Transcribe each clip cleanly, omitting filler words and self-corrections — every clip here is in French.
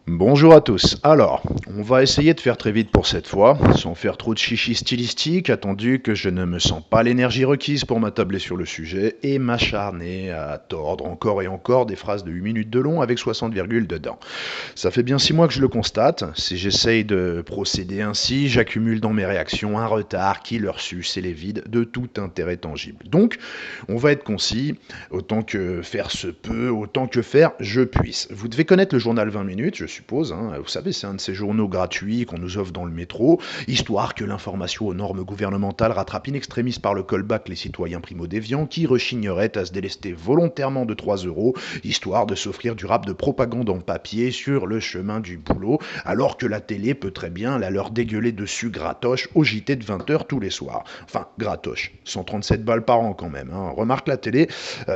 Bonjour à tous. Alors, on va essayer de faire très vite pour cette fois, sans faire trop de chichi stylistique, attendu que je ne me sens pas l'énergie requise pour m'attabler sur le sujet et m'acharner à tordre encore et encore des phrases de 8 minutes de long avec 60 virgules dedans. Ça fait bien 6 mois que je le constate. Si j'essaye de procéder ainsi, j'accumule dans mes réactions un retard qui leur suce et les vide de tout intérêt tangible. Donc, on va être concis, autant que faire se peut, autant que faire je puisse. Vous devez connaître le journal 20 minutes, je suppose. Vous savez, c'est un de ces journaux gratuits qu'on nous offre dans le métro, histoire que l'information aux normes gouvernementales rattrape in extremis par le callback les citoyens primo-déviants qui rechigneraient à se délester volontairement de 3 euros, histoire de s'offrir du rap de propagande en papier sur le chemin du boulot, alors que la télé peut très bien la leur dégueuler dessus gratoche au JT de 20h tous les soirs. Enfin, gratoche, 137 balles par an quand même. Remarque la télé,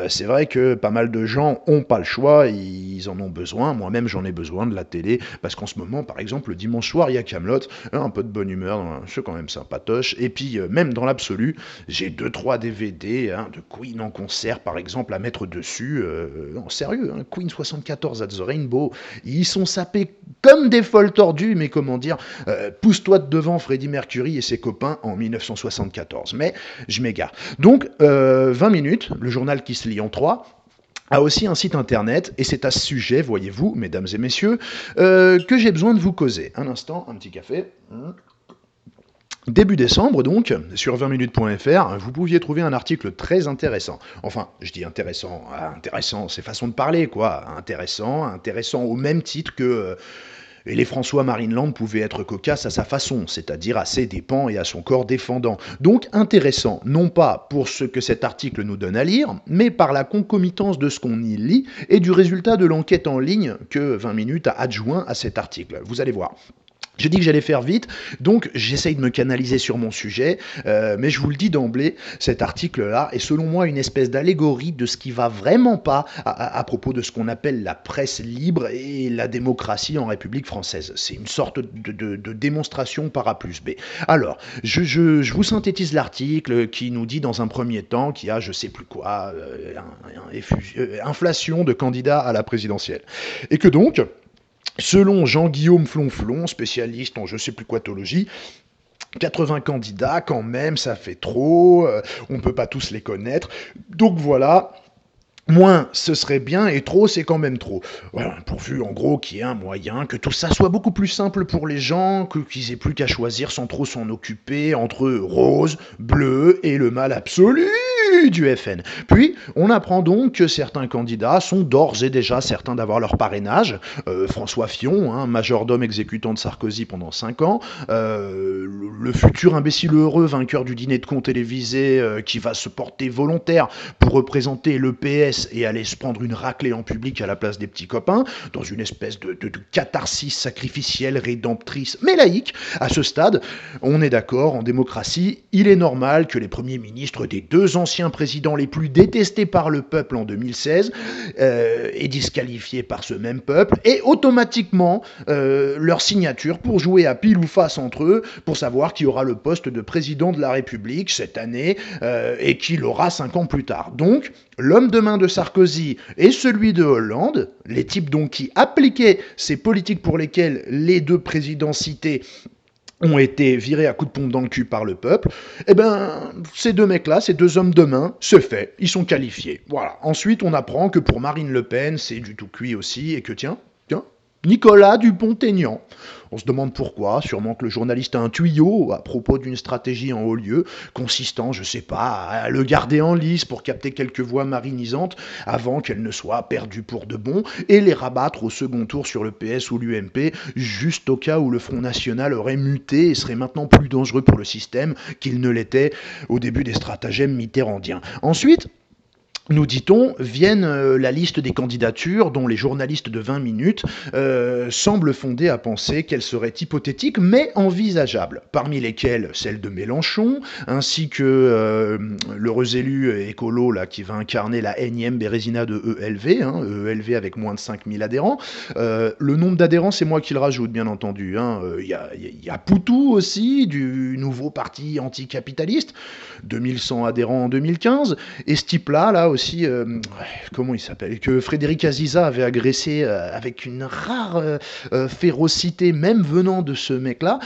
c'est vrai que pas mal de gens ont pas le choix, ils en ont besoin, moi-même j'en ai besoin de la télé, parce qu'en ce moment, par exemple, le dimanche soir, il y a Kaamelott, un peu de bonne humeur, c'est quand même sympatoche, et puis même dans l'absolu, j'ai 2-3 DVD de Queen en concert, par exemple, à mettre dessus, non, sérieux, Queen 74 at the Rainbow, ils sont sapés comme des folles tordues, mais comment dire, pousse-toi de devant Freddie Mercury et ses copains en 1974, mais je m'égare. Donc, 20 minutes, le journal qui se lit en 3, a aussi un site internet, et c'est à ce sujet, voyez-vous, mesdames et messieurs, que j'ai besoin de vous causer. Un instant, un petit café. Début décembre, donc, sur 20minutes.fr, vous pouviez trouver un article très intéressant. Enfin, je dis intéressant, intéressant, c'est façon de parler, quoi. Intéressant au même titre que et les François Marineland pouvaient être cocasses à sa façon, c'est-à-dire à ses dépens et à son corps défendant. Donc intéressant, non pas pour ce que cet article nous donne à lire, mais par la concomitance de ce qu'on y lit et du résultat de l'enquête en ligne que 20 minutes a adjoint à cet article. Vous allez voir. J'ai dit que j'allais faire vite, donc j'essaye de me canaliser sur mon sujet, mais je vous le dis d'emblée, cet article-là est selon moi une espèce d'allégorie de ce qui va vraiment pas à propos de ce qu'on appelle la presse libre et la démocratie en République française. C'est une sorte de démonstration par A plus B. Alors, je vous synthétise l'article qui nous dit dans un premier temps qu'il y a je sais plus quoi, inflation de candidats à la présidentielle. Et que donc, selon Jean-Guillaume Flonflon, spécialiste en je sais plus quatologie, 80 candidats quand même, ça fait trop, on ne peut pas tous les connaître. Donc voilà, moins ce serait bien et trop c'est quand même trop. Voilà, pourvu en gros qu'il y ait un moyen, que tout ça soit beaucoup plus simple pour les gens, qu'ils aient plus qu'à choisir sans trop s'en occuper entre rose, bleu et le mal absolu du FN. Puis, on apprend donc que certains candidats sont d'ores et déjà certains d'avoir leur parrainage. François Fillon, majordome exécutant de Sarkozy pendant 5 ans, le futur imbécile heureux vainqueur du dîner de con télévisé qui va se porter volontaire pour représenter le PS et aller se prendre une raclée en public à la place des petits copains, dans une espèce de catharsis sacrificielle, rédemptrice, mais laïque. À ce stade, on est d'accord, en démocratie, il est normal que les premiers ministres des deux anciens présidents les plus détestés par le peuple en 2016 et disqualifiés par ce même peuple, aient automatiquement leur signature pour jouer à pile ou face entre eux, pour savoir qui aura le poste de président de la République cette année et qui l'aura 5 ans plus tard. Donc, l'homme de main de Sarkozy et celui de Hollande, les types donc qui appliquaient ces politiques pour lesquelles les deux présidents cités ont été virés à coups de pompe dans le cul par le peuple, eh ben, ces deux mecs-là, ces deux hommes de main, c'est fait, ils sont qualifiés. Voilà. Ensuite, on apprend que pour Marine Le Pen, c'est du tout cuit aussi, et que tiens, Nicolas Dupont-Aignan. On se demande pourquoi, sûrement que le journaliste a un tuyau à propos d'une stratégie en haut lieu, consistant, je sais pas, à le garder en lice pour capter quelques voix marinisantes avant qu'elles ne soient perdues pour de bon, et les rabattre au second tour sur le PS ou l'UMP, juste au cas où le Front National aurait muté et serait maintenant plus dangereux pour le système qu'il ne l'était au début des stratagèmes mitterrandiens. Ensuite, nous dit-on, viennent la liste des candidatures dont les journalistes de 20 minutes semblent fondés à penser qu'elles seraient hypothétiques mais envisageables, parmi lesquelles celle de Mélenchon, ainsi que l'heureux élu écolo là, qui va incarner la énième Bérésina de ELV, ELV avec moins de 5000 adhérents. Le nombre d'adhérents, c'est moi qui le rajoute, bien entendu. Il y a Poutou aussi, du nouveau parti anticapitaliste, 2100 adhérents en 2015, et ce type-là, là aussi, aussi, comment il s'appelle, que Frédéric Aziza avait agressé avec une rare férocité, même venant de ce mec-là.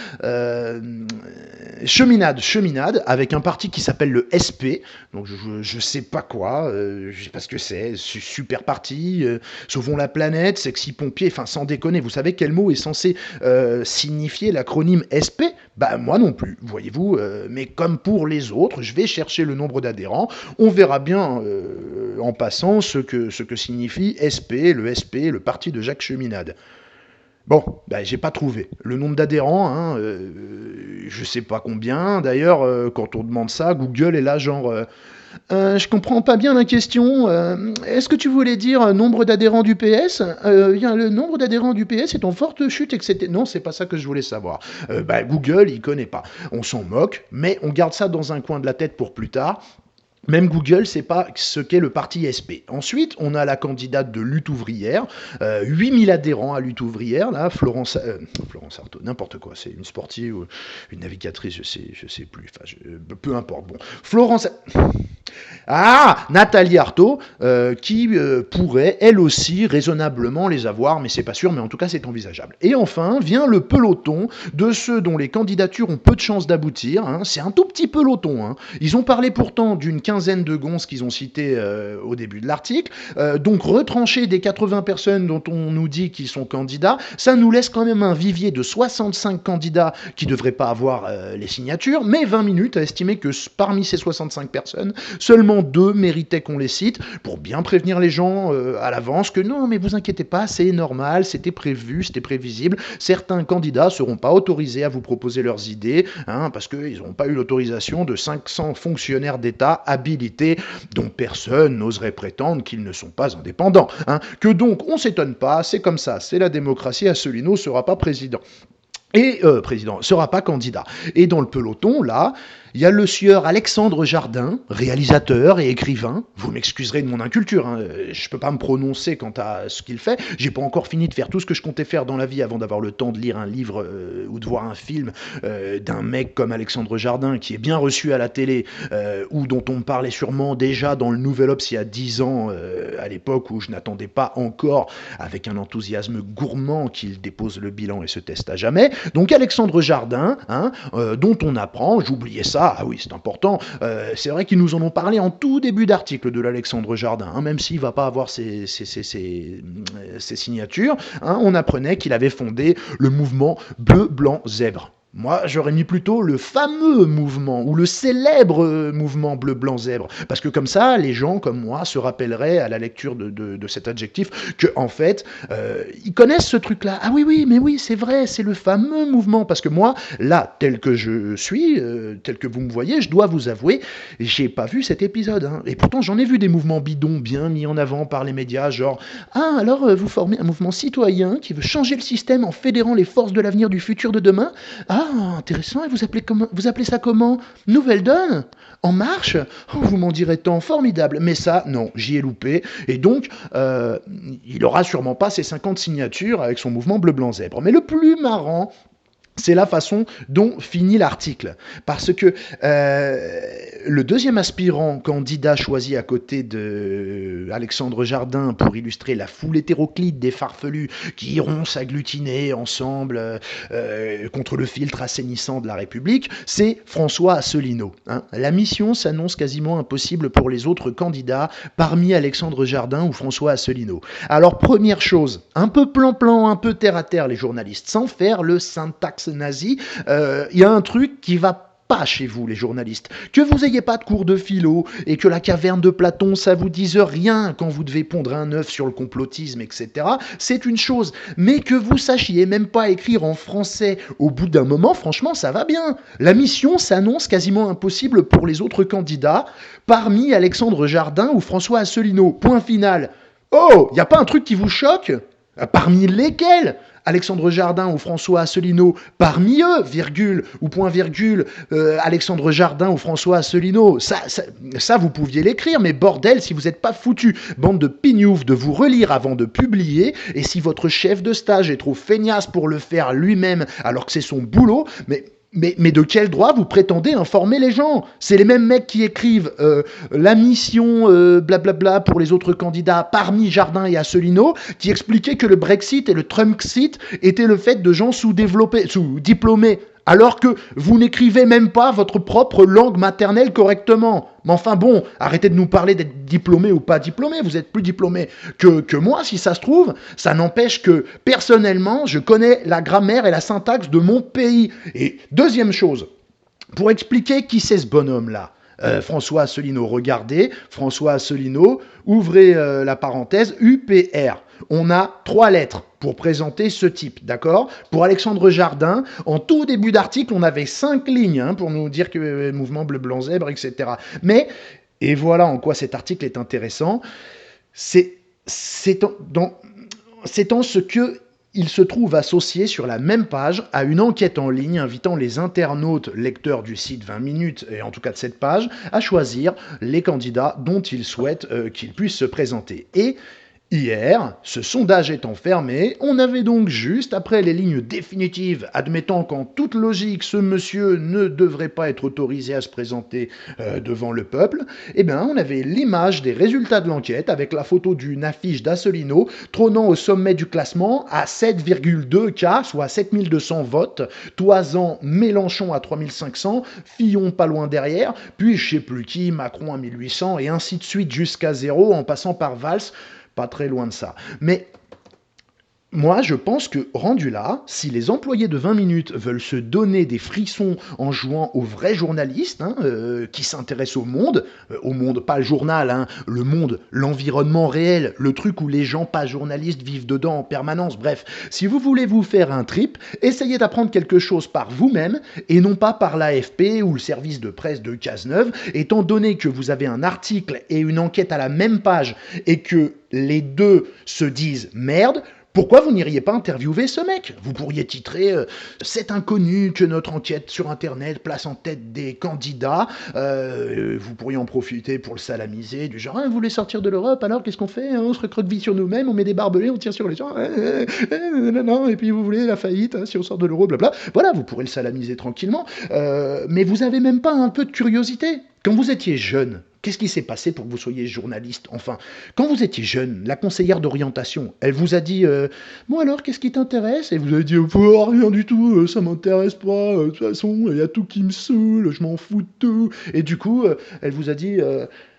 Cheminade, avec un parti qui s'appelle le SP, donc je sais pas quoi, je sais pas ce que c'est, super parti, sauvons la planète, sexy pompier, enfin sans déconner, vous savez quel mot est censé signifier l'acronyme SP? Bah moi non plus, voyez-vous, mais comme pour les autres, je vais chercher le nombre d'adhérents, on verra bien en passant ce que signifie SP, le parti de Jacques Cheminade. Bon, bah, j'ai pas trouvé. Le nombre d'adhérents, hein, je sais pas combien. D'ailleurs, quand on demande ça, Google est là genre... je comprends pas bien la question. Est-ce que tu voulais dire nombre d'adhérents du PS? Le nombre d'adhérents du PS est en forte chute, etc. Non, c'est pas ça que je voulais savoir. Bah, Google, il connaît pas. On s'en moque, mais on garde ça dans un coin de la tête pour plus tard. Même Google ne sait pas ce qu'est le parti SP. Ensuite, on a la candidate de Lutte ouvrière, 8000 adhérents à Lutte ouvrière, là, Florence Artaud, n'importe quoi, c'est une sportive ou une navigatrice, je sais plus, enfin, peu importe. Bon, Nathalie Arthaud, qui pourrait, elle aussi, raisonnablement les avoir, mais c'est pas sûr, mais en tout cas, c'est envisageable. Et enfin, vient le peloton de ceux dont les candidatures ont peu de chances d'aboutir, hein. C'est un tout petit peloton, hein. Ils ont parlé pourtant d'une quinzaine de gonzes qu'ils ont citées au début de l'article, donc retrancher des 80 personnes dont on nous dit qu'ils sont candidats, ça nous laisse quand même un vivier de 65 candidats qui ne devraient pas avoir les signatures, mais 20 minutes à estimer que parmi ces 65 personnes, seulement 2 méritaient qu'on les cite, pour bien prévenir les gens à l'avance que non, mais vous inquiétez pas, c'est normal, c'était prévu, c'était prévisible, certains candidats ne seront pas autorisés à vous proposer leurs idées, hein, parce qu'ils n'auront pas eu l'autorisation de 500 fonctionnaires d'État habilités, dont personne n'oserait prétendre qu'ils ne sont pas indépendants. Hein. Que donc, on s'étonne pas, c'est comme ça, c'est la démocratie, Asselineau ne sera pas président. Et sera pas candidat. Et dans le peloton, là, il y a le sieur Alexandre Jardin, réalisateur et écrivain. Vous m'excuserez de mon inculture, hein, je peux pas me prononcer quant à ce qu'il fait. J'ai pas encore fini de faire tout ce que je comptais faire dans la vie avant d'avoir le temps de lire un livre ou de voir un film d'un mec comme Alexandre Jardin qui est bien reçu à la télé ou dont on me parlait sûrement déjà dans le Nouvel Obs il y a 10 ans, à l'époque où je n'attendais pas encore avec un enthousiasme gourmand qu'il dépose le bilan et se teste à jamais. Donc Alexandre Jardin, hein, dont on apprend, j'oubliais ça, ah oui c'est important, c'est vrai qu'ils nous en ont parlé en tout début d'article de l'Alexandre Jardin, hein, même s'il ne va pas avoir ses signatures, hein, on apprenait qu'il avait fondé le mouvement Bleu, Blanc, Zèbre. Moi, j'aurais mis plutôt le fameux mouvement, ou le célèbre mouvement bleu-blanc-zèbre, parce que comme ça, les gens comme moi se rappelleraient à la lecture de cet adjectif que, en fait, ils connaissent ce truc-là. Ah oui, mais oui, c'est vrai, c'est le fameux mouvement, parce que moi, là, tel que je suis, tel que vous me voyez, je dois vous avouer, j'ai pas vu cet épisode, hein. Et pourtant, j'en ai vu des mouvements bidons bien mis en avant par les médias, genre « Ah, alors, vous formez un mouvement citoyen qui veut changer le système en fédérant les forces de l'avenir du futur de demain. Ah, intéressant, et vous appelez ça comment? Nouvelle donne? En marche? Oh, vous m'en direz tant, formidable. Mais ça, non, j'y ai loupé. Et donc, il aura sûrement pas ses 50 signatures avec son mouvement bleu-blanc-zèbre. Mais le plus marrant, c'est la façon dont finit l'article. Parce que le deuxième aspirant candidat choisi à côté de Alexandre Jardin pour illustrer la foule hétéroclite des farfelus qui iront s'agglutiner ensemble contre le filtre assainissant de la République, c'est François Asselineau. Hein. La mission s'annonce quasiment impossible pour les autres candidats parmi Alexandre Jardin ou François Asselineau. Alors première chose, un peu plan-plan, un peu terre-à-terre les journalistes, sans faire le syntaxe nazi, y a un truc qui va pas chez vous les journalistes, que vous ayez pas de cours de philo et que la caverne de Platon ça vous dise rien quand vous devez pondre un œuf sur le complotisme, etc. C'est une chose, mais que vous sachiez même pas écrire en français au bout d'un moment, franchement ça va bien. La mission s'annonce quasiment impossible pour les autres candidats, parmi Alexandre Jardin ou François Asselineau. Point final. Oh, y a pas un truc qui vous choque? Parmi lesquels? Alexandre Jardin ou François Asselineau, parmi eux, virgule, ou point virgule, Alexandre Jardin ou François Asselineau, ça vous pouviez l'écrire, mais bordel, si vous n'êtes pas foutu, bande de pignoufs, de vous relire avant de publier, et si votre chef de stage est trop feignasse pour le faire lui-même, alors que c'est son boulot, mais Mais de quel droit vous prétendez informer les gens? C'est les mêmes mecs qui écrivent la mission blablabla pour les autres candidats parmi Jardin et Asselineau, qui expliquaient que le Brexit et le Trumpxit étaient le fait de gens sous-développés, sous-diplômés, alors que vous n'écrivez même pas votre propre langue maternelle correctement. Mais enfin bon, arrêtez de nous parler d'être diplômé ou pas diplômé, vous êtes plus diplômé que moi si ça se trouve, ça n'empêche que personnellement, je connais la grammaire et la syntaxe de mon pays. Et deuxième chose, pour expliquer qui c'est ce bonhomme-là, François Asselineau, regardez, François Asselineau, ouvrez la parenthèse, UPR. On a 3 lettres pour présenter ce type, d'accord? Pour Alexandre Jardin, en tout début d'article, on avait 5 lignes pour nous dire que mouvement bleu-blanc-zèbre, etc. Mais, et voilà en quoi cet article est intéressant, c'est en ce que il se trouve associé sur la même page à une enquête en ligne invitant les internautes lecteurs du site 20 minutes, et en tout cas de cette page, à choisir les candidats dont ils souhaitent qu'ils puissent se présenter. Et hier, ce sondage étant fermé, on avait donc juste, après les lignes définitives, admettant qu'en toute logique, ce monsieur ne devrait pas être autorisé à se présenter devant le peuple, eh bien, on avait l'image des résultats de l'enquête avec la photo d'une affiche d'Asselineau trônant au sommet du classement à 7,2K, soit 7200 votes, toisant Mélenchon à 3500, Fillon pas loin derrière, puis je sais plus qui, Macron à 1800, et ainsi de suite jusqu'à 0, en passant par Valls, pas très loin de ça. Mais moi, je pense que, rendu là, si les employés de 20 minutes veulent se donner des frissons en jouant aux vrais journalistes, qui s'intéressent au monde, pas le journal, le monde, l'environnement réel, le truc où les gens pas journalistes vivent dedans en permanence, bref, si vous voulez vous faire un trip, essayez d'apprendre quelque chose par vous-même, et non pas par l'AFP ou le service de presse de Cazeneuve, étant donné que vous avez un article et une enquête à la même page, et que les deux se disent « merde », pourquoi vous n'iriez pas interviewer ce mec? Vous pourriez titrer cet inconnu que notre enquête sur Internet place en tête des candidats. Vous pourriez en profiter pour le salamiser, du genre, vous voulez sortir de l'Europe, alors qu'est-ce qu'on fait? On se recroqueville sur nous-mêmes, on met des barbelés, on tire sur les gens. Non, et puis vous voulez la faillite, si on sort de l'euro, blabla. Voilà, vous pourrez le salamiser tranquillement. Mais vous n'avez même pas un peu de curiosité. Quand vous étiez jeune, qu'est-ce qui s'est passé pour que vous soyez journaliste? Enfin, quand vous étiez jeune, la conseillère d'orientation, elle vous a dit bon alors, qu'est-ce qui t'intéresse? Et vous avez dit oh, rien du tout, ça m'intéresse pas, de toute façon, il y a tout qui me saoule, je m'en fous de tout. Et du coup, elle vous a dit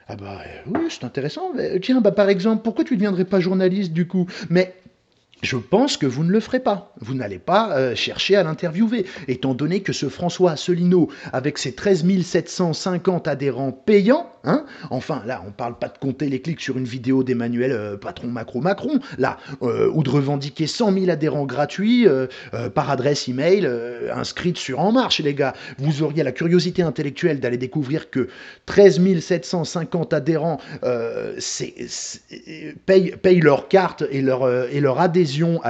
ah bah oui, c'est intéressant. Mais, tiens, bah par exemple, pourquoi tu ne deviendrais pas journaliste du coup? Mais je pense que vous ne le ferez pas. Vous n'allez pas chercher à l'interviewer, étant donné que ce François Asselineau, avec ses 13 750 adhérents payants, enfin là, on ne parle pas de compter les clics sur une vidéo d'Emmanuel patron Macron, là, ou de revendiquer 100 000 adhérents gratuits par adresse email inscrite sur En Marche, les gars. Vous auriez la curiosité intellectuelle d'aller découvrir que 13 750 adhérents payent leur carte et leur adhésion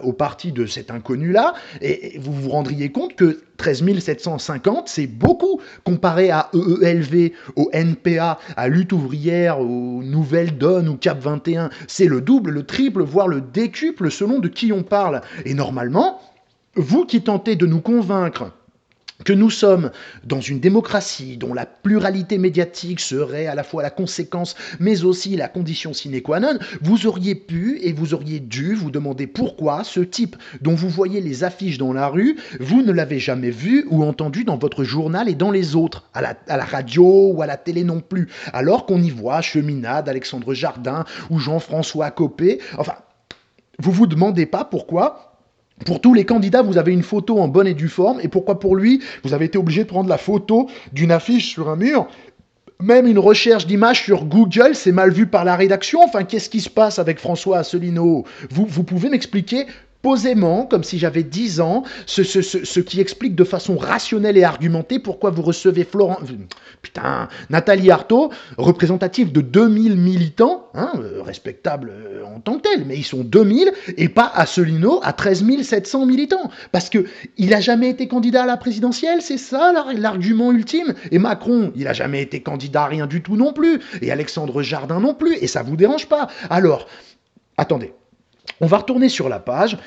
au parti de cet inconnu-là, et vous vous rendriez compte que 13 750, c'est beaucoup comparé à EELV, au NPA, à Lutte ouvrière, aux Nouvelles Donnes ou Cap 21. C'est le double, le triple, voire le décuple selon de qui on parle. Et normalement, vous qui tentez de nous convaincre que nous sommes dans une démocratie dont la pluralité médiatique serait à la fois la conséquence, mais aussi la condition sine qua non, vous auriez pu et vous auriez dû vous demander pourquoi ce type dont vous voyez les affiches dans la rue, vous ne l'avez jamais vu ou entendu dans votre journal et dans les autres, à la radio ou à la télé non plus, alors qu'on y voit Cheminade, Alexandre Jardin ou Jean-François Copé. Enfin, vous vous demandez pas pourquoi pour tous les candidats, vous avez une photo en bonne et due forme, et pourquoi pour lui, vous avez été obligé de prendre la photo d'une affiche sur un mur? Même une recherche d'image sur Google, c'est mal vu par la rédaction. Enfin, qu'est-ce qui se passe avec François Asselineau? Vous pouvez m'expliquer posément, comme si j'avais 10 ans, ce qui explique de façon rationnelle et argumentée pourquoi vous recevez Nathalie Arthaud, représentative de 2000 militants, respectables en tant que tels, mais ils sont 2000, et pas Asselineau à 13 700 militants. Parce qu'il n'a jamais été candidat à la présidentielle, c'est ça l'argument ultime. Et Macron, il n'a jamais été candidat à rien du tout non plus, et Alexandre Jardin non plus, et ça ne vous dérange pas. Alors, attendez. On va retourner sur la page.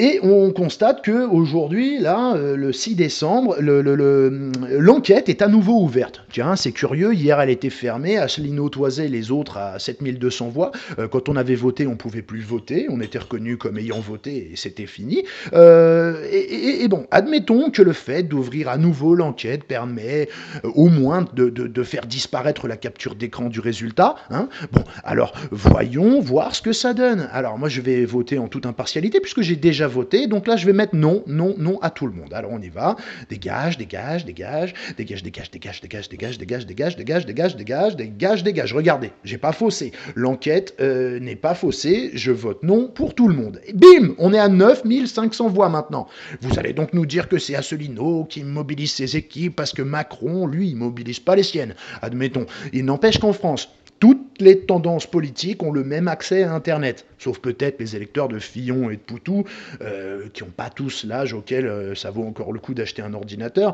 Et on constate que aujourd'hui, là, le 6 décembre, l'enquête est à nouveau ouverte. Tiens, c'est curieux, hier elle était fermée, Asselineau toisait les autres à 7200 voix. Quand on avait voté, on pouvait plus voter, on était reconnu comme ayant voté et c'était fini. Et bon, admettons que le fait d'ouvrir à nouveau l'enquête permet au moins de faire disparaître la capture d'écran du résultat. Hein. Bon, alors voyons voir ce que ça donne. Alors moi je vais voter en toute impartialité puisque j'ai déjà voté, donc là je vais mettre non, non, non à tout le monde. Alors on y va, dégage, dégage, dégage, dégage, dégage, dégage, dégage, dégage, dégage, dégage, dégage, dégage, dégage, dégage, dégage. Regardez, j'ai pas faussé. L'enquête n'est pas faussée, je vote non pour tout le monde. Et bim, on est à 9500 voix maintenant. Vous allez donc nous dire que c'est Asselineau qui mobilise ses équipes parce que Macron, lui, il mobilise pas les siennes. Admettons. Il n'empêche qu'en France, toutes les tendances politiques ont le même accès à Internet, sauf peut-être les électeurs de Fillon et de Poutou, qui n'ont pas tous l'âge auquel ça vaut encore le coup d'acheter un ordinateur.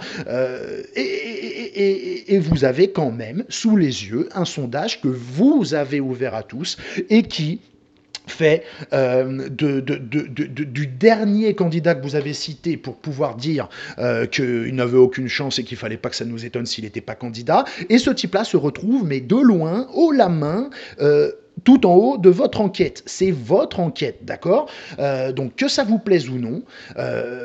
Et vous avez quand même sous les yeux un sondage que vous avez ouvert à tous et qui fait du dernier candidat que vous avez cité pour pouvoir dire qu'il n'avait aucune chance et qu'il ne fallait pas que ça nous étonne s'il n'était pas candidat. Et ce type-là se retrouve, mais de loin, haut la main, tout en haut de votre enquête. C'est votre enquête, d'accord? Donc que ça vous plaise ou non,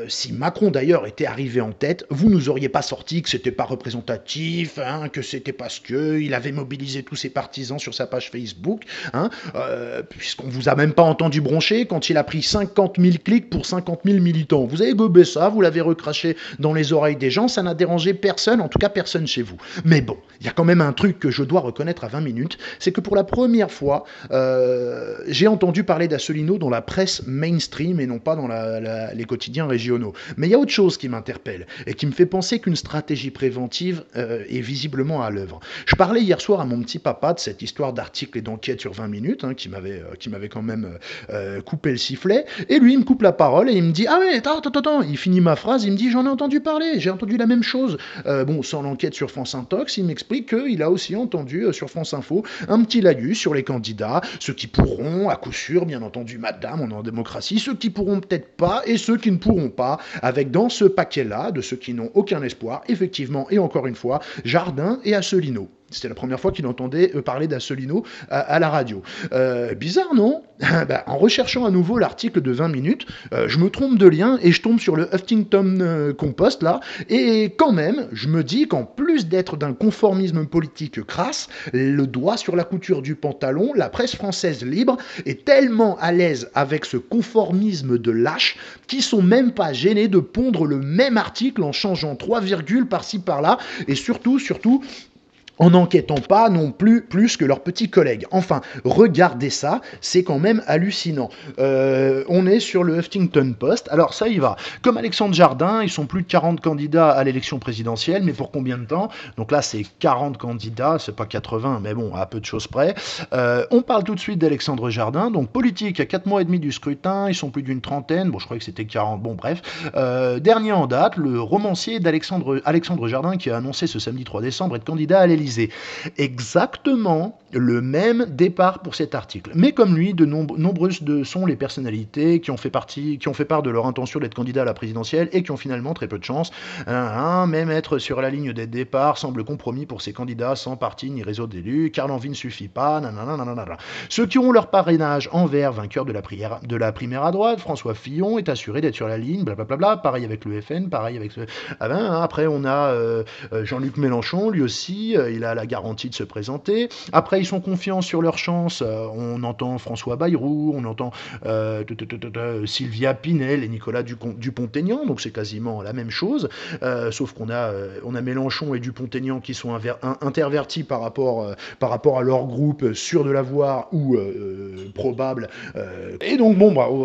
si Macron d'ailleurs était arrivé en tête, vous nous auriez pas sorti que c'était pas représentatif, hein, que c'était parce que il avait mobilisé tous ses partisans sur sa page Facebook, hein, puisqu'on vous a même pas entendu broncher quand il a pris 50 000 clics pour 50 000 militants. Vous avez gobé ça, vous l'avez recraché dans les oreilles des gens, ça n'a dérangé personne, en tout cas personne chez vous. Mais bon, il y a quand même un truc que je dois reconnaître à 20 minutes, c'est que pour la première fois, j'ai entendu parler d'Asselineau dans la presse mainstream et non pas dans les quotidiens régionaux. Mais il y a autre chose qui m'interpelle et qui me fait penser qu'une stratégie préventive est visiblement à l'œuvre. Je parlais hier soir à mon petit papa de cette histoire d'article et d'enquête sur 20 minutes, hein, qui m'avait quand même coupé le sifflet, et lui il me coupe la parole et il me dit « Ah ouais, attends, il finit ma phrase, il me dit « J'en ai entendu parler, j'ai entendu la même chose. » Bon, sans l'enquête sur France Intox, il m'explique qu'il a aussi entendu sur France Info un petit lagus sur les candidats, ceux qui pourront, à coup sûr, bien entendu, madame, on est en démocratie, ceux qui pourront peut-être pas et ceux qui ne pourront pas, avec dans ce paquet-là, de ceux qui n'ont aucun espoir, effectivement, et encore une fois, Jardin et Asselineau. C'était la première fois qu'il entendait parler d'Asselineau à la radio. Bizarre, non? En recherchant à nouveau l'article de 20 minutes, je me trompe de lien et je tombe sur le Huffington Compost, là, et quand même, je me dis qu'en plus d'être d'un conformisme politique crasse, le doigt sur la couture du pantalon, la presse française libre est tellement à l'aise avec ce conformisme de lâches qu'ils sont même pas gênés de pondre le même article en changeant 3 virgules par-ci par-là, et surtout, en n'enquêtant pas non plus que leurs petits collègues. Enfin, regardez ça, c'est quand même hallucinant. On est sur le Huffington Post, alors ça y va. Comme Alexandre Jardin, ils sont plus de 40 candidats à l'élection présidentielle, mais pour combien de temps? Donc là, c'est 40 candidats, c'est pas 80, mais bon, à peu de choses près. On parle tout de suite d'Alexandre Jardin, donc politique à 4 mois et demi du scrutin, ils sont plus d'une trentaine, bon, je croyais que c'était 40, bon, bref. Dernier en date, le romancier Alexandre Jardin qui a annoncé ce samedi 3 décembre être candidat à l'Élysée. Exactement le même départ pour cet article. Mais comme lui, nombreuses sont les personnalités qui ont fait part de leur intention d'être candidat à la présidentielle et qui ont finalement très peu de chance. Même être sur la ligne des départs semble compromis pour ces candidats sans parti ni réseau d'élus, car l'envie ne suffit pas. Ceux qui ont leur parrainage en vert, vainqueur de la primaire à droite, François Fillon est assuré d'être sur la ligne, blablabla. Pareil avec le FN, pareil avec après on a Jean-Luc Mélenchon, lui aussi, il a la garantie de se présenter. Après, ils sont confiants sur leur chance. On entend François Bayrou, on entend Sylvia Pinel et Nicolas Dupont-Aignan, donc c'est quasiment la même chose, sauf qu'on a Mélenchon et Dupont-Aignan qui sont intervertis par rapport à leur groupe, sûr de l'avoir ou probable. Et donc,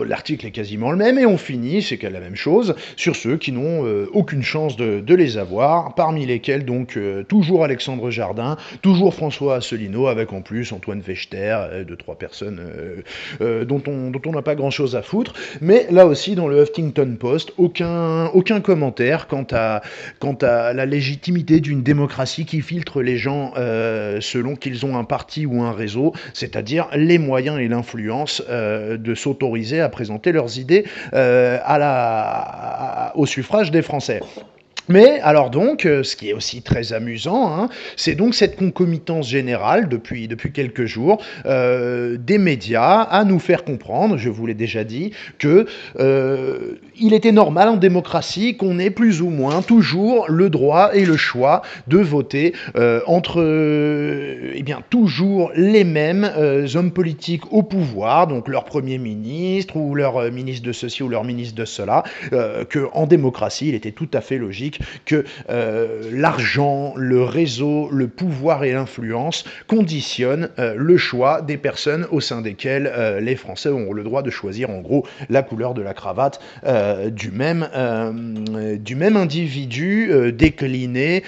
l'article est quasiment le même, et on finit, c'est la même chose, sur ceux qui n'ont aucune chance de les avoir, parmi lesquels, donc, toujours Alexandre Jardin, toujours François Asselineau, avec qu'en plus, Antoine Fechter, deux, trois personnes dont on n'a pas grand-chose à foutre. Mais là aussi, dans le Huffington Post, aucun commentaire quant à la légitimité d'une démocratie qui filtre les gens selon qu'ils ont un parti ou un réseau, c'est-à-dire les moyens et l'influence de s'autoriser à présenter leurs idées au suffrage des Français. Mais alors donc, ce qui est aussi très amusant, hein, c'est donc cette concomitance générale depuis quelques jours des médias à nous faire comprendre, je vous l'ai déjà dit, que il était normal en démocratie qu'on ait plus ou moins toujours le droit et le choix de voter entre toujours les mêmes hommes politiques au pouvoir, donc leur Premier ministre ou leur ministre de ceci ou leur ministre de cela, qu'en démocratie, il était tout à fait logique que l'argent, le réseau, le pouvoir et l'influence conditionnent le choix des personnes au sein desquelles les Français ont le droit de choisir en gros la couleur de la cravate du même individu décliné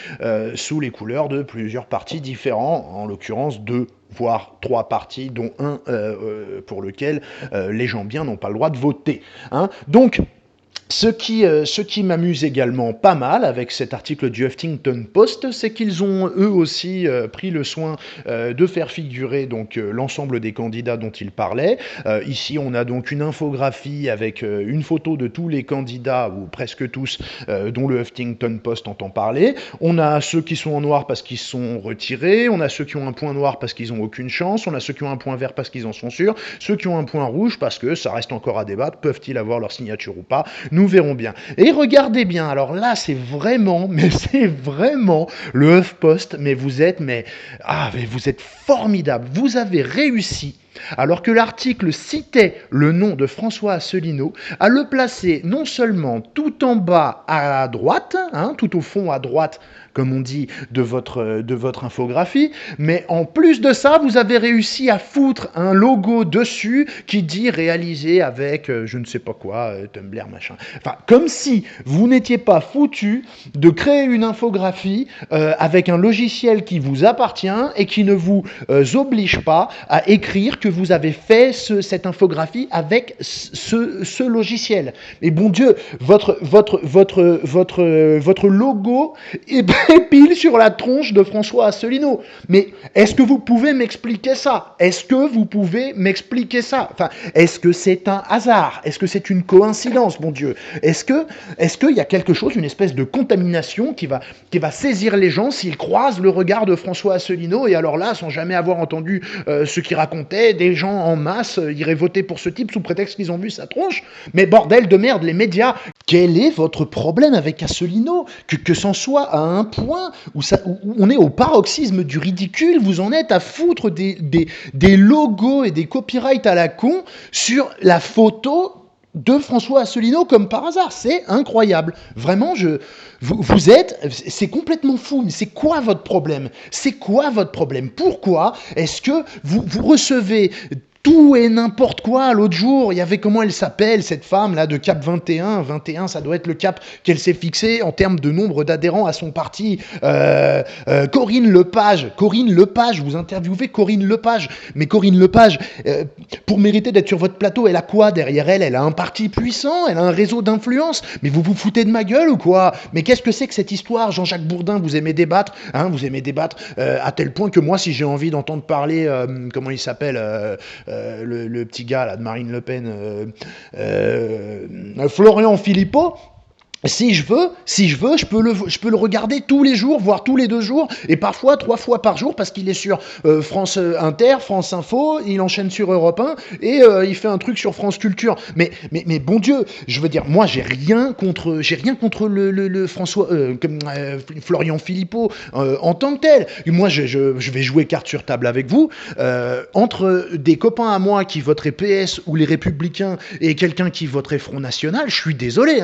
sous les couleurs de plusieurs partis différents, en l'occurrence deux voire trois partis, dont un pour lequel les gens bien n'ont pas le droit de voter. Hein. Donc, ce qui m'amuse également pas mal avec cet article du Huffington Post, c'est qu'ils ont eux aussi pris le soin de faire figurer donc l'ensemble des candidats dont ils parlaient. Ici, on a donc une infographie avec une photo de tous les candidats, ou presque tous, dont le Huffington Post entend parler. On a ceux qui sont en noir parce qu'ils sont retirés, on a ceux qui ont un point noir parce qu'ils n'ont aucune chance, on a ceux qui ont un point vert parce qu'ils en sont sûrs, ceux qui ont un point rouge parce que ça reste encore à débattre, peuvent-ils avoir leur signature ou pas, nous verrons bien. Et regardez bien, alors là c'est vraiment le HuffPost, mais vous êtes formidable, vous avez réussi, alors que l'article citait le nom de François Asselineau, à le placer non seulement tout en bas à droite, hein, tout au fond à droite, comme on dit, de votre infographie, mais en plus de ça, vous avez réussi à foutre un logo dessus qui dit réalisé avec je ne sais pas quoi, Tumblr, machin. Enfin, comme si vous n'étiez pas foutu de créer une infographie avec un logiciel qui vous appartient et qui ne vous oblige pas à écrire que vous avez fait cette infographie avec ce logiciel. Et bon Dieu, votre logo est pile sur la tronche de François Asselineau. Mais est-ce que vous pouvez m'expliquer ça ? Est-ce que c'est un hasard ? Est-ce que c'est une coïncidence, mon Dieu ? Est-ce qu'il y a quelque chose, une espèce de contamination qui va saisir les gens s'ils croisent le regard de François Asselineau, et alors là, sans jamais avoir entendu ce qu'il racontait, des gens en masse iraient voter pour ce type sous prétexte qu'ils ont vu sa tronche ? Mais bordel de merde, les médias, quel est votre problème avec Asselineau ? Que c'en soit à un point où on est au paroxysme du ridicule, vous en êtes à foutre des logos et des copyrights à la con sur la photo de François Asselineau comme par hasard. C'est incroyable. Vraiment, c'est complètement fou. Mais c'est quoi votre problème ? Pourquoi est-ce que vous recevez tout et n'importe quoi? L'autre jour, il y avait, comment elle s'appelle, cette femme-là, de Cap 21. 21, ça doit être le cap qu'elle s'est fixé en termes de nombre d'adhérents à son parti. Corinne Lepage, vous interviewez Corinne Lepage. Mais Corinne Lepage, pour mériter d'être sur votre plateau, elle a quoi derrière elle? Elle a un parti puissant, elle a un réseau d'influence. Mais vous vous foutez de ma gueule ou quoi? Mais qu'est-ce que c'est que cette histoire, Jean-Jacques Bourdin? Vous aimez débattre, hein? Vous aimez débattre à tel point que moi, si j'ai envie d'entendre parler, comment il s'appelle, le petit gars là, de Marine Le Pen, Florian Philippot, si je veux, je peux le regarder tous les jours, voire tous les 2 jours, et parfois 3 fois par jour, parce qu'il est sur France Inter, France Info, il enchaîne sur Europe 1, et il fait un truc sur France Culture. Mais bon Dieu, je veux dire, moi j'ai rien contre le François, Florian Philippot en tant que tel. Moi je vais jouer carte sur table avec vous, entre des copains à moi qui voteraient PS ou les Républicains et quelqu'un qui voterait Front National, je suis désolé,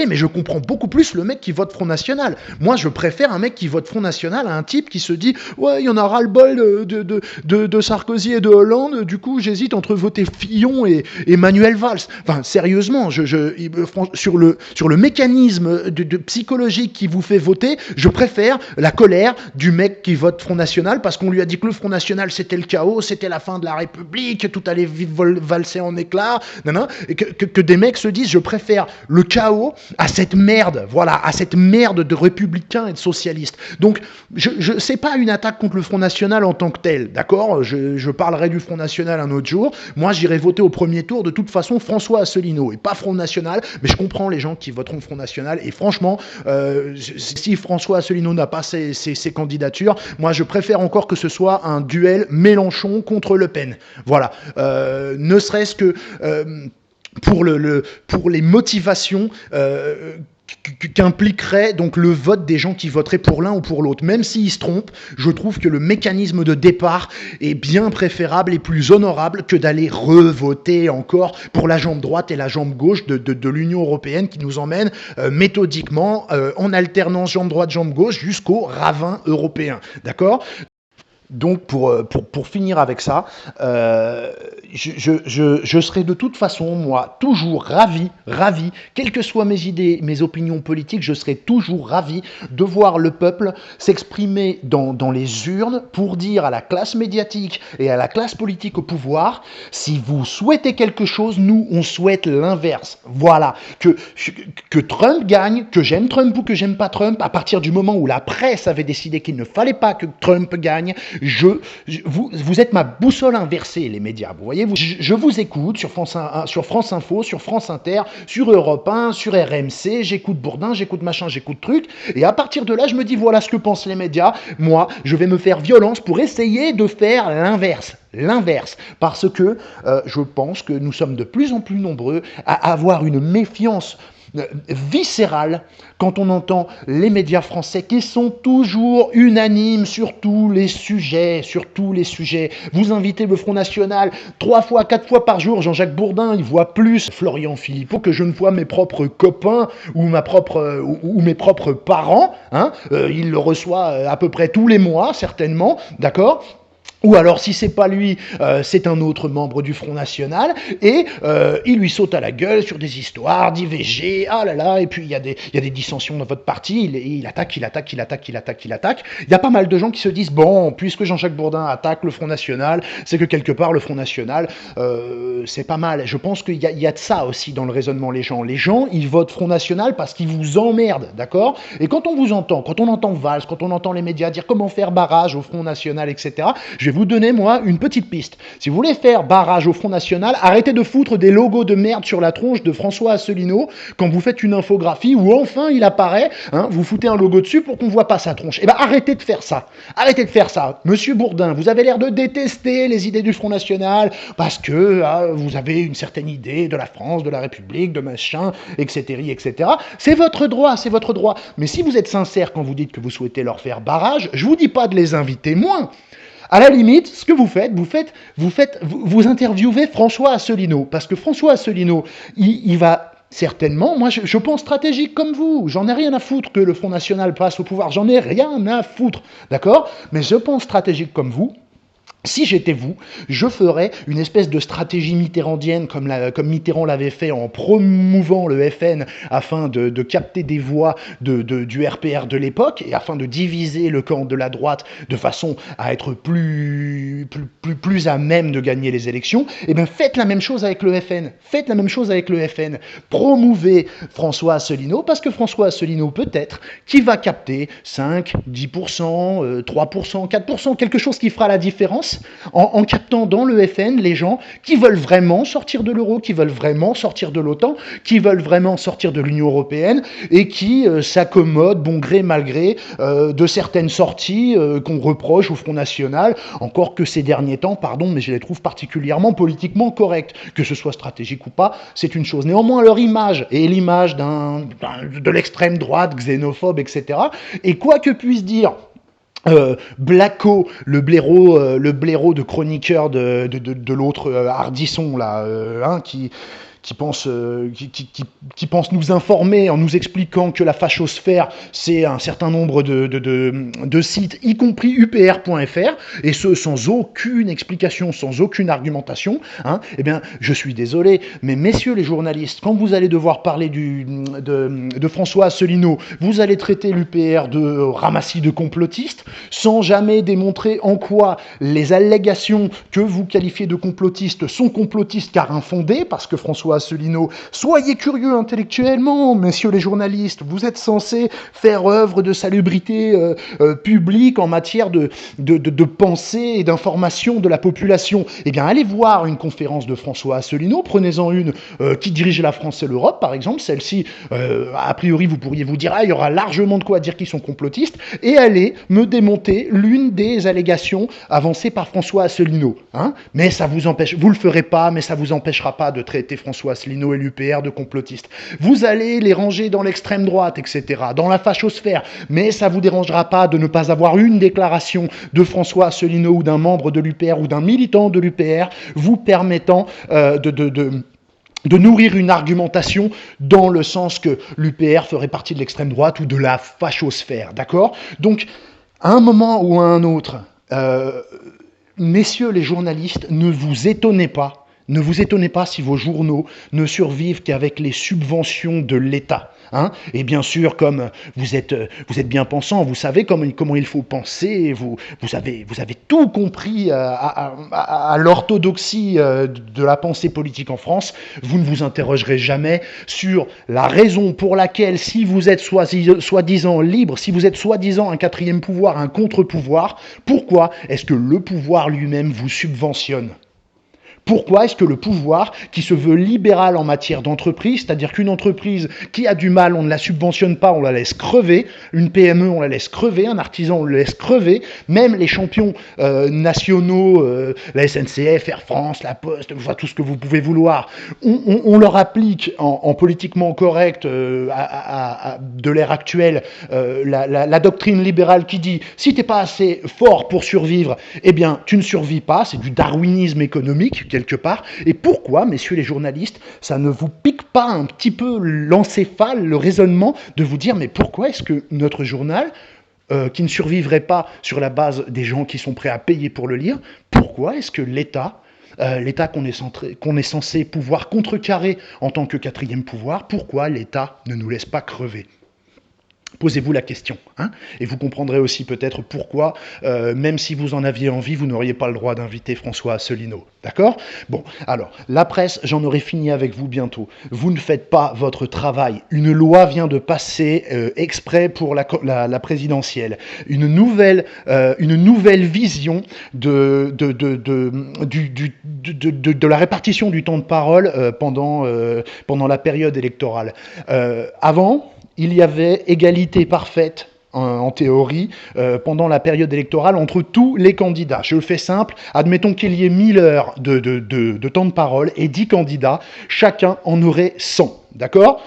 mais je comprends beaucoup plus le mec qui vote Front National. Moi, je préfère un mec qui vote Front National à un type qui se dit « Ouais, il y en a ras-le-bol de Sarkozy et de Hollande, du coup, j'hésite entre voter Fillon et Manuel Valls. » Enfin, sérieusement, sur le mécanisme de psychologique qui vous fait voter, je préfère la colère du mec qui vote Front National parce qu'on lui a dit que le Front National, c'était le chaos, c'était la fin de la République, tout allait valser en éclats, et que des mecs se disent « Je préfère le chaos à cette merde, voilà, à cette merde de républicains et de socialistes. » Donc, c'est pas une attaque contre le Front National en tant que tel, d'accord ? Je parlerai du Front National un autre jour. Moi, j'irai voter au premier tour, de toute façon, François Asselineau, et pas Front National, mais je comprends les gens qui voteront Front National, et franchement, si François Asselineau n'a pas ses candidatures, moi, je préfère encore que ce soit un duel Mélenchon contre Le Pen. Voilà. Ne serait-ce que pour les motivations qu'impliquerait donc le vote des gens qui voteraient pour l'un ou pour l'autre. Même s'ils se trompent, je trouve que le mécanisme de départ est bien préférable et plus honorable que d'aller revoter encore pour la jambe droite et la jambe gauche de l'Union européenne qui nous emmène méthodiquement en alternance jambe droite, jambe gauche jusqu'au ravin européen. D'accord ? Donc pour finir avec ça, je serai de toute façon, moi, toujours ravi, quelles que soient mes idées, mes opinions politiques, je serai toujours ravi de voir le peuple s'exprimer dans les urnes pour dire à la classe médiatique et à la classe politique au pouvoir, si vous souhaitez quelque chose, nous, on souhaite l'inverse. Voilà, que Trump gagne, que j'aime Trump ou que j'aime pas Trump, à partir du moment où la presse avait décidé qu'il ne fallait pas que Trump gagne, vous êtes ma boussole inversée, les médias. Vous voyez, je vous écoute sur France Info, sur France Inter, sur Europe 1, sur RMC, j'écoute Bourdin, j'écoute machin, j'écoute truc, et à partir de là, je me dis, voilà ce que pensent les médias. Moi, je vais me faire violence pour essayer de faire l'inverse, parce que je pense que nous sommes de plus en plus nombreux à avoir une méfiance viscérale quand on entend les médias français qui sont toujours unanimes sur tous les sujets. Vous invitez le Front National 3 fois, 4 fois par jour, Jean-Jacques Bourdin, il voit plus Florian Philippot que je ne vois mes propres copains ou mes propres parents. Il le reçoit à peu près tous les mois, certainement, d'accord ? Ou alors, si c'est pas lui, c'est un autre membre du Front National, et il lui saute à la gueule sur des histoires d'IVG, ah là là, et puis il y a des dissensions dans votre parti, il attaque. Il y a pas mal de gens qui se disent, bon, puisque Jean-Jacques Bourdin attaque le Front National, c'est que quelque part, le Front National, c'est pas mal. Je pense qu'il y a de ça aussi dans le raisonnement, les gens. Les gens, ils votent Front National parce qu'ils vous emmerdent, d'accord ? Et quand on entend Valls, quand on entend les médias dire comment faire barrage au Front National, etc., je vais vous donner, moi, une petite piste. Si vous voulez faire barrage au Front National, arrêtez de foutre des logos de merde sur la tronche de François Asselineau quand vous faites une infographie où enfin il apparaît, vous foutez un logo dessus pour qu'on voit pas sa tronche. Eh ben arrêtez de faire ça. Monsieur Bourdin, vous avez l'air de détester les idées du Front National parce que vous avez une certaine idée de la France, de la République, de machin, etc. C'est votre droit. Mais si vous êtes sincère quand vous dites que vous souhaitez leur faire barrage, je vous dis pas de les inviter moins. À la limite, ce que vous interviewez François Asselineau, parce que François Asselineau, il va certainement, moi je pense stratégique comme vous, j'en ai rien à foutre que le Front National passe au pouvoir, j'en ai rien à foutre, d'accord ? Mais je pense stratégique comme vous. Si j'étais vous, je ferais une espèce de stratégie mitterrandienne comme Mitterrand l'avait fait en promouvant le FN afin de capter des voix du RPR de l'époque et afin de diviser le camp de la droite de façon à être plus à même de gagner les élections. Eh bien, faites la même chose avec le FN. Promouvez François Asselineau parce que François Asselineau peut-être qui va capter 5, 10%, 3%, 4%, quelque chose qui fera la différence en captant dans le FN les gens qui veulent vraiment sortir de l'euro, qui veulent vraiment sortir de l'OTAN, qui veulent vraiment sortir de l'Union européenne et qui s'accommodent, bon gré mal gré, de certaines sorties qu'on reproche au Front National, encore que ces derniers temps, pardon, mais je les trouve particulièrement politiquement correctes. Que ce soit stratégique ou pas, c'est une chose. Néanmoins, leur image, et l'image de l'extrême droite, xénophobe, etc., et quoi que puisse dire Blacko, le blaireau de chroniqueur de l'autre Hardisson là, qui pensent nous informer en nous expliquant que la fachosphère, c'est un certain nombre de sites, y compris upr.fr, et ce, sans aucune explication, sans aucune argumentation, hein, eh bien, je suis désolé, mais messieurs les journalistes, quand vous allez devoir parler de François Asselineau, vous allez traiter l'UPR de ramassis de complotistes, sans jamais démontrer en quoi les allégations que vous qualifiez de complotistes sont complotistes car infondées, parce que François Asselineau, soyez curieux intellectuellement, messieurs les journalistes, vous êtes censés faire œuvre de salubrité publique en matière de pensée et d'information de la population. Eh bien, allez voir une conférence de François Asselineau, prenez-en une qui dirige la France et l'Europe, par exemple, celle-ci, a priori, vous pourriez vous dire, il y aura largement de quoi dire qu'ils sont complotistes, et allez me démonter l'une des allégations avancées par François Asselineau. Hein, mais ça vous empêche, vous le ferez pas, mais ça vous empêchera pas de traiter François Asselineau et l'UPR de complotistes. Vous allez les ranger dans l'extrême droite, etc., dans la fachosphère, mais ça vous dérangera pas de ne pas avoir une déclaration de François Asselineau ou d'un membre de l'UPR ou d'un militant de l'UPR vous permettant de nourrir une argumentation dans le sens que l'UPR ferait partie de l'extrême droite ou de la fachosphère, d'accord ? Donc, à un moment ou à un autre, messieurs les journalistes, ne vous étonnez pas si vos journaux ne survivent qu'avec les subventions de l'État. Hein, et bien sûr, comme vous êtes bien pensant, vous savez comment il faut penser, vous avez tout compris à l'orthodoxie de la pensée politique en France, vous ne vous interrogerez jamais sur la raison pour laquelle, si vous êtes soi-disant libre, si vous êtes soi-disant un quatrième pouvoir, un contre-pouvoir, pourquoi est-ce que le pouvoir lui-même vous subventionne ? Pourquoi est-ce que le pouvoir, qui se veut libéral en matière d'entreprise, c'est-à-dire qu'une entreprise qui a du mal, on ne la subventionne pas, on la laisse crever, une PME, on la laisse crever, un artisan, on le laisse crever, même les champions nationaux, la SNCF, Air France, la Poste, tout ce que vous pouvez vouloir, on leur applique en politiquement correct de l'ère actuelle la doctrine libérale qui dit « si t'es pas assez fort pour survivre, eh bien tu ne survis pas », c'est du darwinisme économique, quelque part. Et pourquoi, messieurs les journalistes, ça ne vous pique pas un petit peu l'encéphale, le raisonnement, de vous dire, mais pourquoi est-ce que notre journal, qui ne survivrait pas sur la base des gens qui sont prêts à payer pour le lire, pourquoi est-ce que l'État qu'on est censé pouvoir contrecarrer en tant que quatrième pouvoir, pourquoi l'État ne nous laisse pas crever ? Posez-vous la question, hein, et vous comprendrez aussi peut-être pourquoi, même si vous en aviez envie, vous n'auriez pas le droit d'inviter François Asselineau, d'accord ? Bon, alors, la presse, j'en aurai fini avec vous bientôt. Vous ne faites pas votre travail. Une loi vient de passer exprès pour la présidentielle. Une nouvelle vision de la répartition du temps de parole pendant la période électorale. Avant, il y avait égalité parfaite, en théorie, pendant la période électorale entre tous les candidats. Je le fais simple, admettons qu'il y ait 1000 heures de temps de parole et 10 candidats, chacun en aurait 100, d'accord ?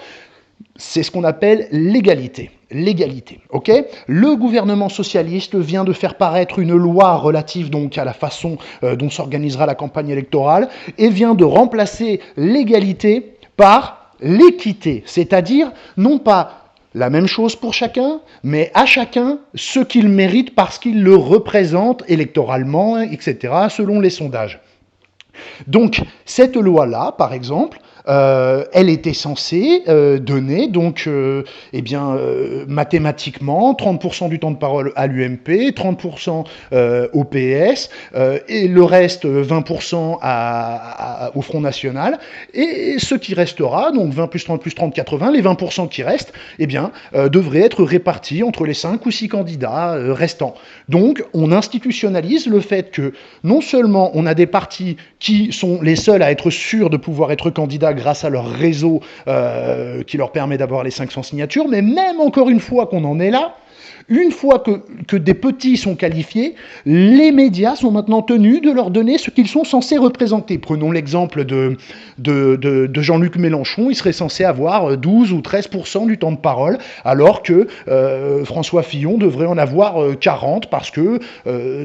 C'est ce qu'on appelle l'égalité. L'égalité, ok ? Le gouvernement socialiste vient de faire paraître une loi relative donc à la façon dont s'organisera la campagne électorale et vient de remplacer l'égalité par l'équité, c'est-à-dire non pas la même chose pour chacun, mais à chacun ce qu'il mérite parce qu'il le représente électoralement, etc., selon les sondages. Donc, cette loi-là, par exemple, elle était censée donner, donc, mathématiquement, 30% du temps de parole à l'UMP, 30% au PS, et le reste, 20% au Front National, et ce qui restera, donc 20 plus 30 plus 30, 80, les 20% qui restent, devraient être répartis entre les 5 ou 6 candidats restants. Donc, on institutionnalise le fait que, non seulement on a des partis qui sont les seuls à être sûrs de pouvoir être candidats grâce à leur réseau qui leur permet d'avoir les 500 signatures, mais même encore une fois qu'on en est là, Une fois que des petits sont qualifiés, les médias sont maintenant tenus de leur donner ce qu'ils sont censés représenter. Prenons l'exemple de Jean-Luc Mélenchon, il serait censé avoir 12 ou 13% du temps de parole, alors que François Fillon devrait en avoir 40, parce que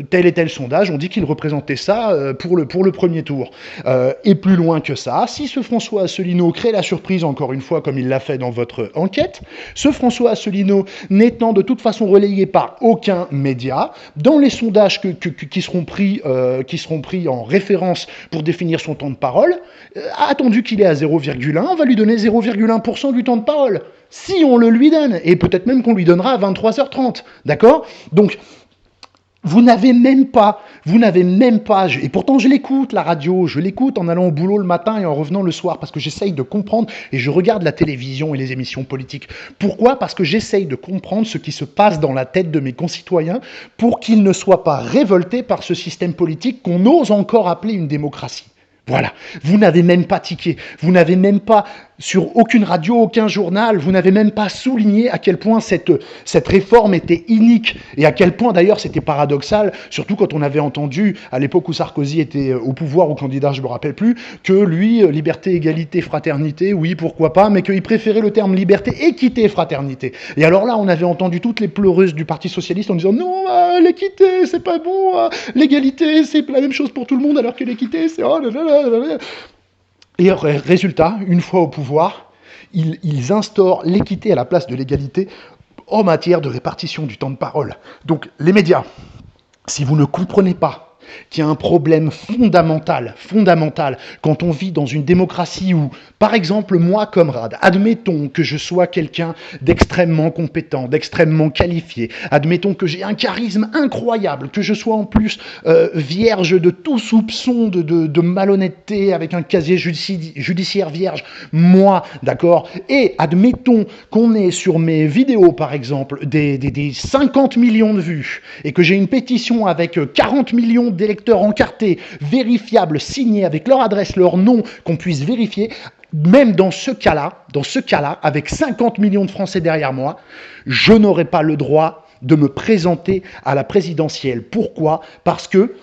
tel et tel sondage ont dit qu'il représentait ça pour le premier tour. Et plus loin que ça, si ce François Asselineau crée la surprise, encore une fois, comme il l'a fait dans votre enquête, ce François Asselineau n'étant de toute façon relayé par aucun média, dans les sondages qui seront pris en référence pour définir son temps de parole, attendu qu'il est à 0,1, on va lui donner 0,1% du temps de parole. Si on le lui donne, et peut-être même qu'on lui donnera à 23h30, d'accord ? Donc, vous n'avez même pas, et pourtant je l'écoute, la radio, je l'écoute en allant au boulot le matin et en revenant le soir, parce que j'essaye de comprendre, et je regarde la télévision et les émissions politiques. Pourquoi ? Parce que j'essaye de comprendre ce qui se passe dans la tête de mes concitoyens pour qu'ils ne soient pas révoltés par ce système politique qu'on ose encore appeler une démocratie. Voilà, vous n'avez même pas tiqué, vous n'avez même pas, sur aucune radio, aucun journal, vous n'avez même pas souligné à quel point cette réforme était inique, et à quel point d'ailleurs c'était paradoxal, surtout quand on avait entendu, à l'époque où Sarkozy était au pouvoir, ou candidat, je ne me rappelle plus, que lui, liberté, égalité, fraternité, oui, pourquoi pas, mais qu'il préférait le terme liberté, équité, fraternité. Et alors là, on avait entendu toutes les pleureuses du Parti Socialiste en disant « Non, l'équité, c'est pas bon, l'égalité, c'est la même chose pour tout le monde, alors que l'équité, c'est... Oh là là là. » Et résultat, une fois au pouvoir, ils instaurent l'équité à la place de l'égalité en matière de répartition du temps de parole. Donc les médias, si vous ne comprenez pas qu'il y a un problème fondamental, quand on vit dans une démocratie où, par exemple, moi, Comrade, admettons que je sois quelqu'un d'extrêmement compétent, d'extrêmement qualifié, admettons que j'ai un charisme incroyable, que je sois en plus vierge de tout soupçon de malhonnêteté, avec un casier judiciaire vierge, moi, d'accord, et admettons qu'on ait sur mes vidéos, par exemple, des 50 millions de vues, et que j'ai une pétition avec 40 millions d'électeurs encartés, vérifiables, signés avec leur adresse, leur nom, qu'on puisse vérifier, même dans ce cas-là, avec 50 millions de Français derrière moi, je n'aurai pas le droit de me présenter à la présidentielle. Pourquoi ? Parce que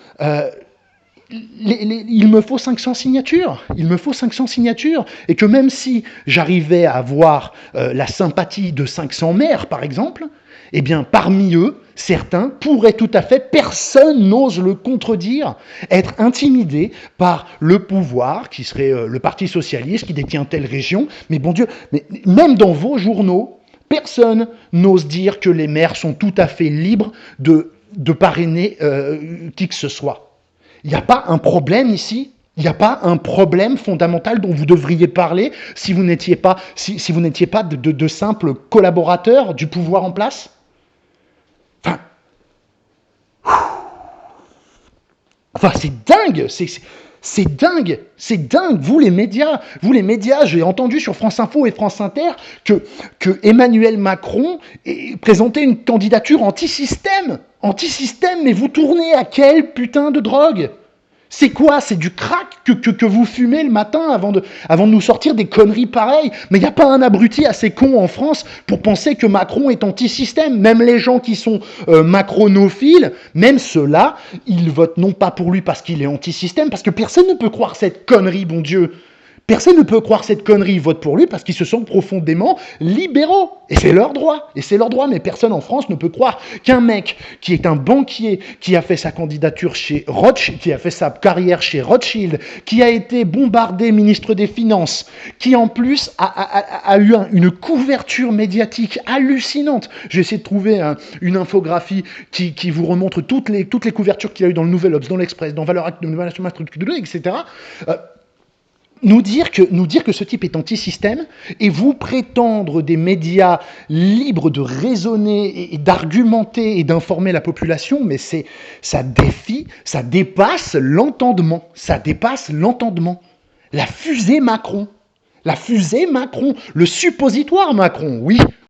il me faut 500 signatures. Et que même si j'arrivais à avoir la sympathie de 500 maires, par exemple, eh bien, parmi eux, certains pourraient tout à fait, personne n'ose le contredire, être intimidés par le pouvoir, qui serait le Parti Socialiste, qui détient telle région. Mais bon Dieu, mais même dans vos journaux, personne n'ose dire que les maires sont tout à fait libres de parrainer qui que ce soit. Il n'y a pas un problème ici ? Il n'y a pas un problème fondamental dont vous devriez parler si vous n'étiez pas, si vous n'étiez pas de simples collaborateurs du pouvoir en place ? Enfin, c'est dingue, c'est dingue. Vous les médias, j'ai entendu sur France Info et France Inter que Emmanuel Macron présentait une candidature anti-système, mais vous tournez à quelle putain de drogue ? C'est quoi ? C'est du crack que vous fumez le matin avant de nous sortir des conneries pareilles. Mais il n'y a pas un abruti assez con en France pour penser que Macron est anti-système. Même les gens qui sont macronophiles, même ceux-là, ils votent non pas pour lui parce qu'il est anti-système, parce que personne ne peut croire cette connerie, bon Dieu. Personne ne peut croire cette connerie, ils votent pour lui parce qu'ils se sentent profondément libéraux. Et c'est leur droit, mais personne en France ne peut croire qu'un mec qui est un banquier, qui a fait sa candidature chez Rothschild, qui a fait sa carrière chez Rothschild, qui a été bombardé ministre des Finances, qui en plus a eu une couverture médiatique hallucinante. J'ai essayé de trouver une infographie qui vous remontre toutes les couvertures qu'il a eues dans le Nouvel Obs, dans l'Express, dans Valeurs Actuelles, etc. Nous dire que ce type est anti-système et vous prétendre des médias libres de raisonner et d'argumenter et d'informer la population, mais ça dépasse l'entendement. La fusée Macron, le suppositoire Macron, oui,